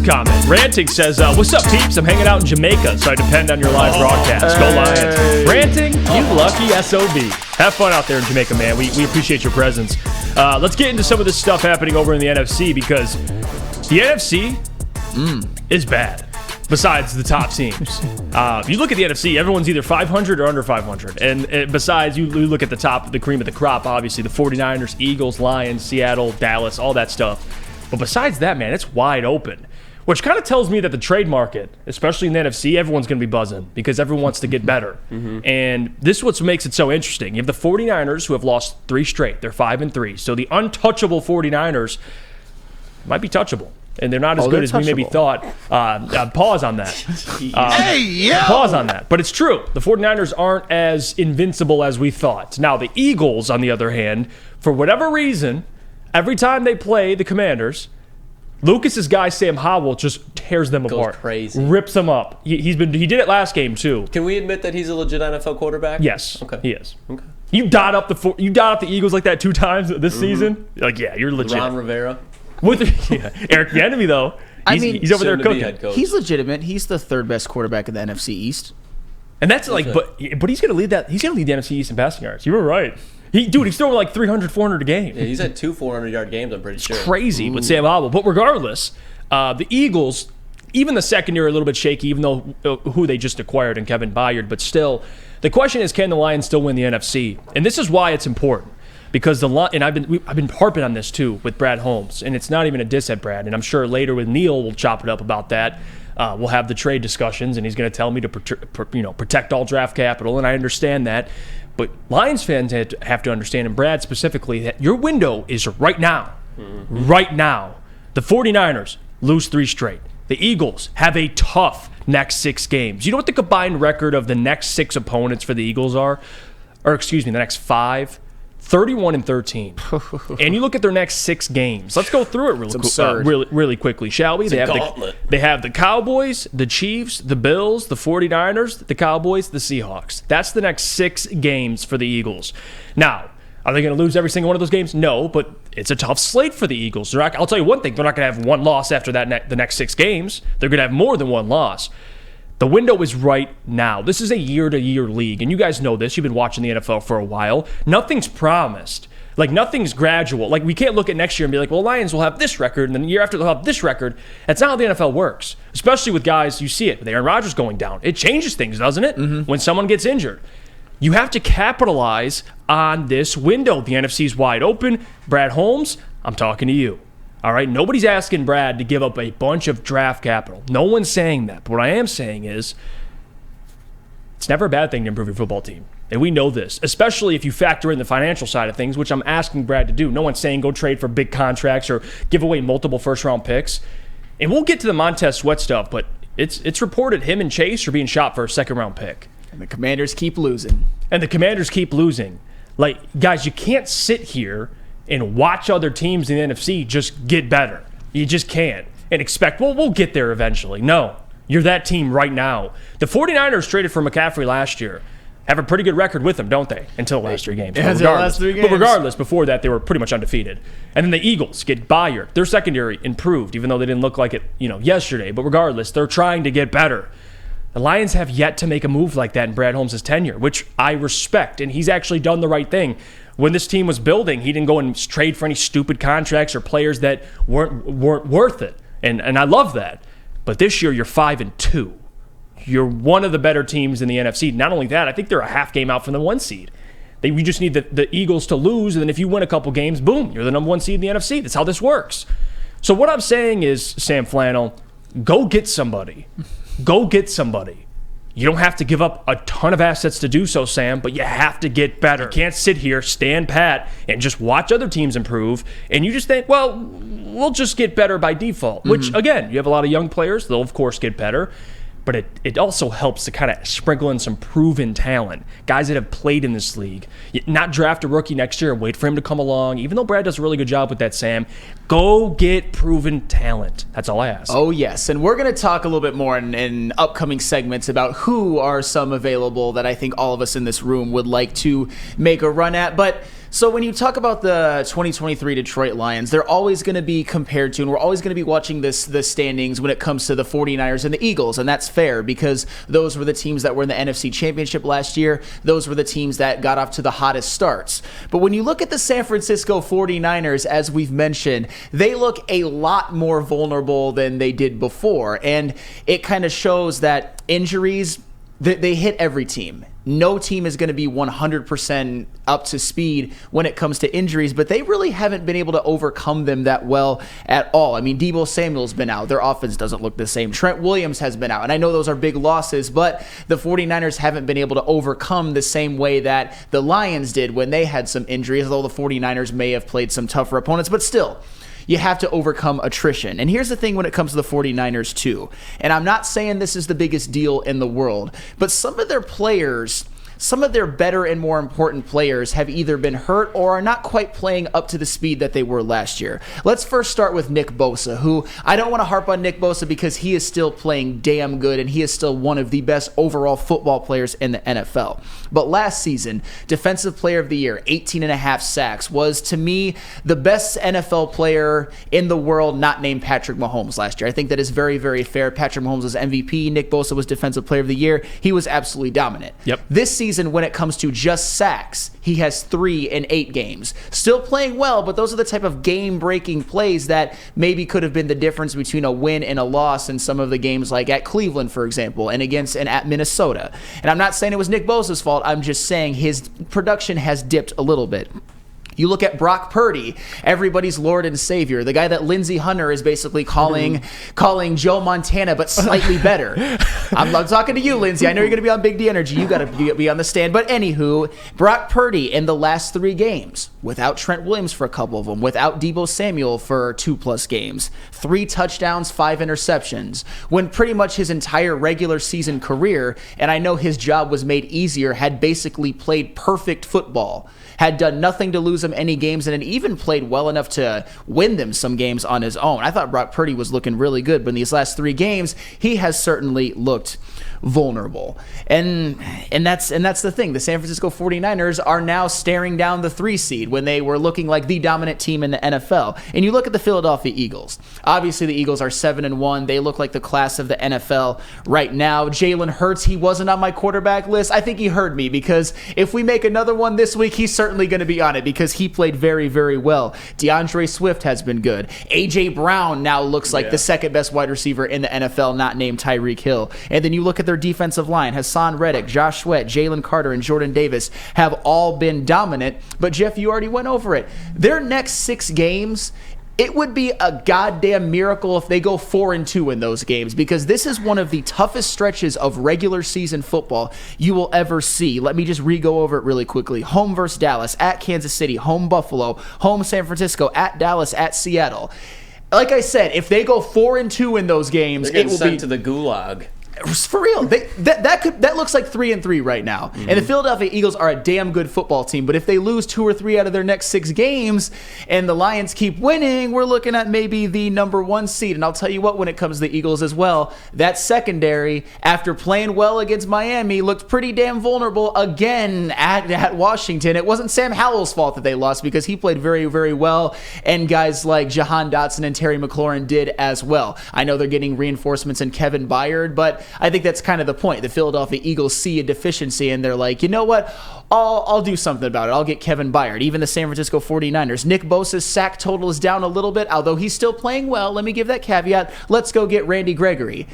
comment. Ranting says, what's up, peeps? I'm hanging out in Jamaica, so I depend on your live broadcast. Go Lions. Ranting, you lucky SOB. Have fun out there in Jamaica, man. We appreciate your presence. Let's get into some of this stuff happening over in the NFC, because the NFC is bad, besides the top teams. If you look at the NFC, everyone's either 500 or under 500. And besides, you look at the top, the cream of the crop, obviously, the 49ers, Eagles, Lions, Seattle, Dallas, all that stuff. But besides that, man, it's wide open, which kind of tells me that the trade market, especially in the NFC, everyone's going to be buzzing because everyone wants to get better. And this is what makes it so interesting. You have the 49ers, who have lost 3 straight. They're 5-3. So the untouchable 49ers might be touchable. And they're not as good as we maybe thought. Pause on that. Pause on that. But it's true. The 49ers aren't as invincible as we thought. Now, the Eagles, on the other hand, for whatever reason, every time they play the Commanders, Lucas's guy, Sam Howell, just tears them apart. Goes crazy. Rips them up. He did it last game, too. Can we admit that he's a legit NFL quarterback? Yes. Okay. He is. Okay. You dot up the Eagles like that 2 times this season? Like, yeah, you're legit. Ron Rivera. Eric Bieniemy, though, he's over there cooking. He's legitimate. He's the 3rd best quarterback in the NFC East. And that's like, but he's going to lead that. He's going to lead the NFC East in passing yards. You were right. He's throwing like 300, 400 a game. Yeah, he's had 2 400-yard games, I'm pretty sure. It's crazy with Sam Howell. But regardless, the Eagles, even the secondary, a little bit shaky, even though who they just acquired in Kevin Byard. But still, the question is, can the Lions still win the NFC? And this is why it's important. Because I've been harping on this too with Brad Holmes, and it's not even a diss at Brad. And I'm sure later with Neil we'll chop it up about that. We'll have the trade discussions, and he's going to tell me to protect all draft capital, and I understand that. But Lions fans have to understand, and Brad specifically, that your window is right now. Right now. The 49ers lose 3 straight. The Eagles have a tough next 6 games. You know what the combined record of the next 6 opponents for the Eagles are? Or excuse me, the next 5? 31-13. And you look at their next 6 games. Let's go through it really quickly, shall we? They have the Cowboys, the Chiefs, the Bills, the 49ers, the Cowboys, the Seahawks. That's the next 6 games for the Eagles. Now, are they going to lose every single one of those games? No, but it's a tough slate for the Eagles. I'll tell you one thing. They're not going to have 1 loss after that the next 6 games. They're going to have more than 1 loss. The window is right now. This is a year-to-year league, and you guys know this. You've been watching the NFL for a while. Nothing's promised. Like, nothing's gradual. Like, we can't look at next year and be like, well, Lions will have this record, and then the year after they'll have this record. That's not how the NFL works, especially with guys. You see it with Aaron Rodgers going down. It changes things, doesn't it? When someone gets injured. You have to capitalize on this window. The NFC is wide open. Brad Holmes, I'm talking to you. All right, nobody's asking Brad to give up a bunch of draft capital. No one's saying that. But what I am saying is it's never a bad thing to improve your football team. And we know this, especially if you factor in the financial side of things, which I'm asking Brad to do. No one's saying go trade for big contracts or give away multiple first-round picks. And we'll get to the Montez Sweat stuff, but it's reported him and Chase are being shot for a second-round pick. And the Commanders keep losing. Like, guys, you can't sit here and watch other teams in the NFC just get better. You just can't. And expect, well, we'll get there eventually. No, you're that team right now. The 49ers traded for McCaffrey last year. Have a pretty good record with them, don't they? Until the last 3 games. But regardless, before that, they were pretty much undefeated. And then the Eagles get Byard. Their secondary improved, even though they didn't look like it, yesterday. But regardless, they're trying to get better. The Lions have yet to make a move like that in Brad Holmes' tenure, which I respect. And he's actually done the right thing. When this team was building, he didn't go and trade for any stupid contracts or players that weren't worth it. And I love that. But this year, you're 5-2. You're one of the better teams in the NFC. Not only that, I think they're a half game out from the 1 seed. We just need the Eagles to lose, and then if you win a couple games, boom, you're the number 1 seed in the NFC. That's how this works. So what I'm saying is, Sam Flannel, go get somebody. Go get somebody. You don't have to give up a ton of assets to do so, Sam, but you have to get better. You can't sit here, stand pat, and just watch other teams improve, and you just think, well, we'll just get better by default, which, again, you have a lot of young players. They'll, of course, get better. But it also helps to kind of sprinkle in some proven talent, guys that have played in this league. Not draft a rookie next year, wait for him to come along. Even though Brad does a really good job with that, Sam, go get proven talent. That's all I ask. Oh, yes. And we're going to talk a little bit more in upcoming segments about who are some available that I think all of us in this room would like to make a run at. But So when you talk about the 2023 Detroit Lions, they're always going to be compared to, and we're always going to be watching the standings when it comes to the 49ers and the Eagles, and that's fair because those were the teams that were in the NFC Championship last year. Those were the teams that got off to the hottest starts. But when you look at the San Francisco 49ers, as we've mentioned, they look a lot more vulnerable than they did before, and it kind of shows that injuries, they hit every team. No team is going to be 100% up to speed when it comes to injuries, but they really haven't been able to overcome them that well at all. I mean, Deebo Samuel's been out. Their offense doesn't look the same. Trent Williams has been out. And I know those are big losses, but the 49ers haven't been able to overcome the same way that the Lions did when they had some injuries, although the 49ers may have played some tougher opponents, but still. You have to overcome attrition. And here's the thing when it comes to the 49ers too. And I'm not saying this is the biggest deal in the world, but some of their players, some of their better and more important players have either been hurt or are not quite playing up to the speed that they were last year. Let's first start with Nick Bosa, who I don't want to harp on Nick Bosa because he is still playing damn good and he is still one of the best overall football players in the NFL. But last season, Defensive Player of the Year, 18.5 sacks, was to me the best NFL player in the world not named Patrick Mahomes last year. I think that is very, very fair. Patrick Mahomes was MVP. Nick Bosa was Defensive Player of the Year. He was absolutely dominant. Yep. This season, when it comes to just sacks, he has 3 in 8 games. Still playing well, but those are the type of game-breaking plays that maybe could have been the difference between a win and a loss in some of the games like at Cleveland, for example, and at Minnesota. And I'm not saying it was Nick Bosa's fault. I'm just saying his production has dipped a little bit. You look at Brock Purdy, everybody's Lord and Savior, the guy that Lindsey Hunter is basically calling Joe Montana, but slightly better. I'm talking to you, Lindsey. I know you're going to be on Big D Energy. You got to be on the stand. But anywho, Brock Purdy in the last 3 games, without Trent Williams for a couple of them, without Deebo Samuel for 2+ games, 3 touchdowns, 5 interceptions, when pretty much his entire regular season career, and I know his job was made easier, had basically played perfect football, had done nothing to lose him any games, and had even played well enough to win them some games on his own. I thought Brock Purdy was looking really good, but in these last 3 games, he has certainly looked vulnerable. And that's the thing. The San Francisco 49ers are now staring down the 3 seed when they were looking like the dominant team in the NFL. And you look at the Philadelphia Eagles. Obviously, the Eagles are 7-1. They look like the class of the NFL right now. Jalen Hurts, he wasn't on my quarterback list. I think he heard me because if we make another one this week, he's certainly going to be on it because he played very, very well. DeAndre Swift has been good. A.J. Brown now looks like the second best wide receiver in the NFL, not named Tyreek Hill. And then you look at their defensive line. Hassan Reddick, Josh Sweat, Jalen Carter, and Jordan Davis have all been dominant. But Jeff, you already went over it. Their next 6 games, it would be a goddamn miracle if they go 4-2 in those games because this is one of the toughest stretches of regular season football you will ever see. Let me just re-go over it really quickly. Home versus Dallas, at Kansas City, home Buffalo, home San Francisco, at Dallas, at Seattle. Like I said, if they go 4-2 in those games, They're it will sent be to the gulag. For real, that looks like 3-3 right now. Mm-hmm. And the Philadelphia Eagles are a damn good football team. But if they lose 2 or 3 out of their next 6 games, and the Lions keep winning, we're looking at maybe the number 1 seed. And I'll tell you what, when it comes to the Eagles as well, that secondary, after playing well against Miami, looked pretty damn vulnerable again at Washington. It wasn't Sam Howell's fault that they lost because he played very, very well, and guys like Jahan Dotson and Terry McLaurin did as well. I know they're getting reinforcements in Kevin Byard, but I think that's kind of the point. The Philadelphia Eagles see a deficiency and they're like, you know what? I'll do something about it. I'll get Kevin Byard. Even the San Francisco 49ers. Nick Bosa's sack total is down a little bit, although he's still playing well. Let me give that caveat. Let's go get Randy Gregory.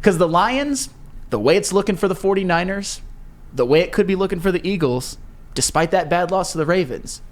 Because the Lions, the way it's looking for the 49ers, the way it could be looking for the Eagles, despite that bad loss to the Ravens,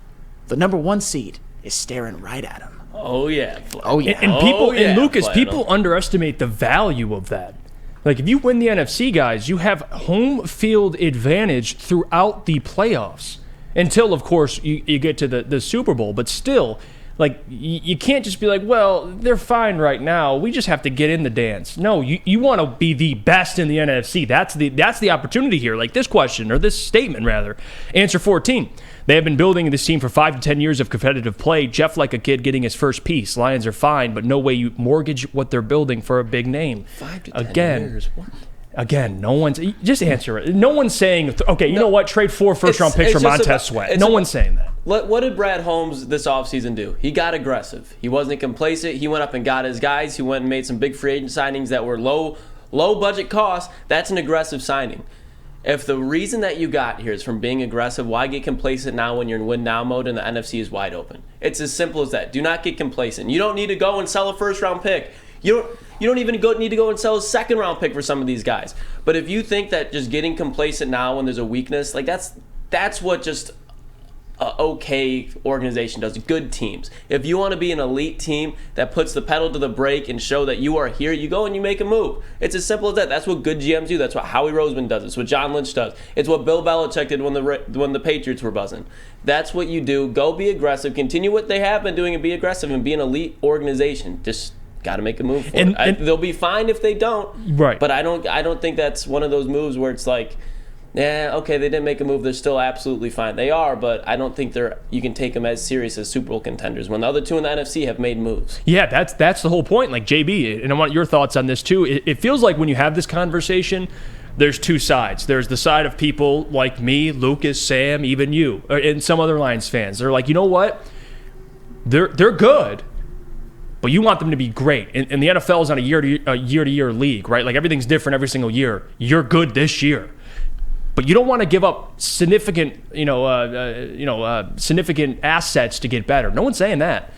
the number 1 seed is staring right at them. Oh, yeah. Oh, yeah. And Lucas, people underestimate the value of that. Like, if you win the NFC, guys, you have home field advantage throughout the playoffs until, of course, you get to the Super Bowl. But still, like, you can't just be like, well, they're fine right now. We just have to get in the dance. No, you want to be the best in the NFC. That's the opportunity here. Like this question, or this statement, rather. Answer 14. They have been building this team for 5 to 10 years of competitive play. Jeff like a kid getting his first piece. Lions are fine, but no way you mortgage what they're building for a big name. 5 to 10 years? What? Again, no one's just answer it. No one's saying, okay, you know what? Trade 4 first-round picks for Montez Sweat. No one's saying that. What did Brad Holmes this offseason do? He got aggressive. He wasn't complacent. He went up and got his guys. He went and made some big free agent signings that were low budget costs. That's an aggressive signing. If the reason that you got here is from being aggressive, why get complacent now when you're in win now mode and the NFC is wide open? It's as simple as that. Do not get complacent. You don't need to go and sell a first-round pick. You don't even need to go and sell a second-round pick for some of these guys. But if you think that just getting complacent now when there's a weakness, like that's what just an okay organization does. Good teams. If you want to be an elite team that puts the pedal to the brake and show that you are here, you go and you make a move. It's as simple as that. That's what good GMs do. That's what Howie Roseman does. It's what John Lynch does. It's what Bill Belichick did when the Patriots were buzzing. That's what you do. Go be aggressive. Continue what they have been doing and be aggressive and be an elite organization. Just got to make a move for it. They'll be fine if they don't. Right. But I don't think that's one of those moves where it's like, yeah, okay, they didn't make a move. They're still absolutely fine. They are, but I don't think you can take them as serious as Super Bowl contenders when the other two in the NFC have made moves. Yeah, that's the whole point. Like, JB, and I want your thoughts on this too. It feels like when you have this conversation, there's two sides. There's the side of people like me, Lucas, Sam, even you, and some other Lions fans. They're like, you know what? They're good, but you want them to be great. And the NFL is on a year-to-year league, right? Like, everything's different every single year. You're good this year. But you don't want to give up significant, significant assets to get better. No one's saying that.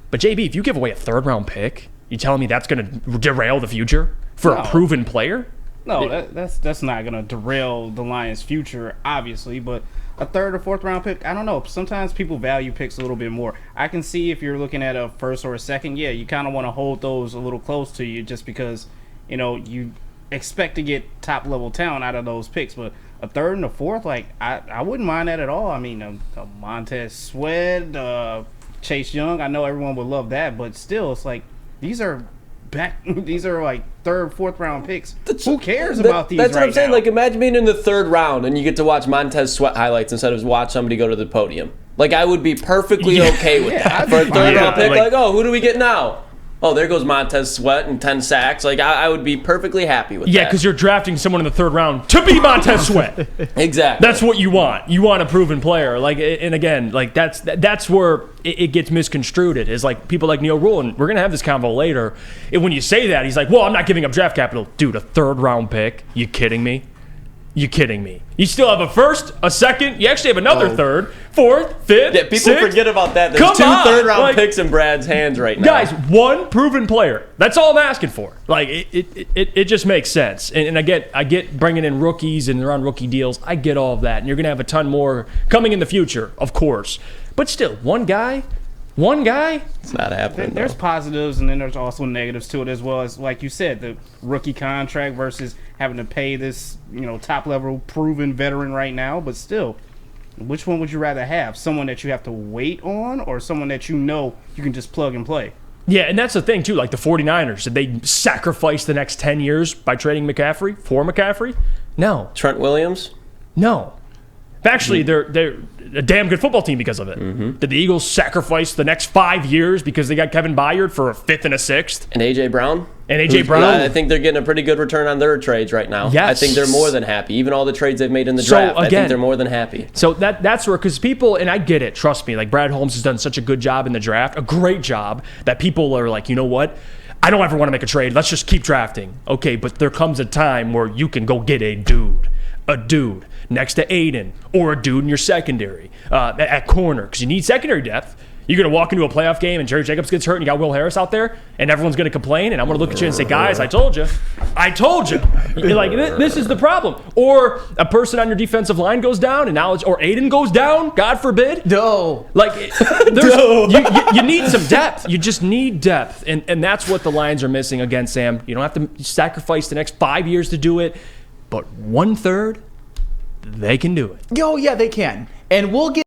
But JB, if you give away a third-round pick, you telling me that's going to derail the future for a proven player? No, that's not going to derail the Lions' future, obviously. But a third or fourth round pick, I don't know. Sometimes people value picks a little bit more. I can see if you're looking at a first or a second, yeah, you kind of want to hold those a little close to you just because, you expect to get top-level talent out of those picks. But a third and a fourth, like, I wouldn't mind that at all. I mean, Montez Sweat, Chase Young, I know everyone would love that, but still, it's like, these are like third, fourth round picks. Who cares about these? That's right what I'm saying. now? Like, imagine being in the third round and you get to watch Montez Sweat highlights instead of watch somebody go to the podium. Like, I would be perfectly okay with that. For a third round pick, like, oh, who do we get now? Oh, there goes Montez Sweat and 10 sacks. Like, I would be perfectly happy with that. Yeah, because you're drafting someone in the third round to be Montez Sweat. Exactly. That's what you want. You want a proven player. Like, and again, like that's where it gets misconstrued. It is like people like Neil Rule, and we're gonna have this convo later. And when you say that, he's like, "Well, I'm not giving up draft capital, dude. A third round pick? You kidding me? You kidding me? You still have a first, a second. You actually have another third, fourth, fifth. Yeah, people sixth. forget about that. There's two third-round picks in Brad's hands right now. Guys, one proven player. That's all I'm asking for. Like, it just makes sense. And I get bringing in rookies and they're on rookie deals. I get all of that. And you're going to have a ton more coming in the future, of course. But still, one guy. It's not happening. There's positives and then there's also negatives to it as well. As like you said, the rookie contract versus having to pay this, top level proven veteran right now. But still, which one would you rather have? Someone that you have to wait on or someone that you can just plug and play? Yeah, and that's the thing too. Like the 49ers, did they sacrifice the next 10 years by trading McCaffrey for McCaffrey? No. Trent Williams? No. Actually, they're a damn good football team because of it. Mm-hmm. Did the Eagles sacrifice the next 5 years because they got Kevin Byard for a fifth and a sixth? And A.J. Brown? Brown? I think they're getting a pretty good return on their trades right now. Yes. I think they're more than happy. Even all the trades they've made in the draft, I think they're more than happy. So that's where, because people, and I get it, trust me, like Brad Holmes has done such a good job in the draft, a great job, that people are like, you know what? I don't ever want to make a trade. Let's just keep drafting. Okay, but there comes a time where you can go get a dude next to Aiden, or a dude in your secondary at corner, because you need secondary depth. You're going to walk into a playoff game and Jerry Jacobs gets hurt and you got Will Harris out there and everyone's going to complain, and I'm going to look at you and say, guys, I told you. You're like, this is the problem. Or a person on your defensive line goes down and now or Aiden goes down, God forbid. No. Like, you need some depth. You just need depth. And that's what the Lions are missing. Again, Sam, you don't have to sacrifice the next 5 years to do it, but 1/3, they can do it. Yeah, they can. And we'll get...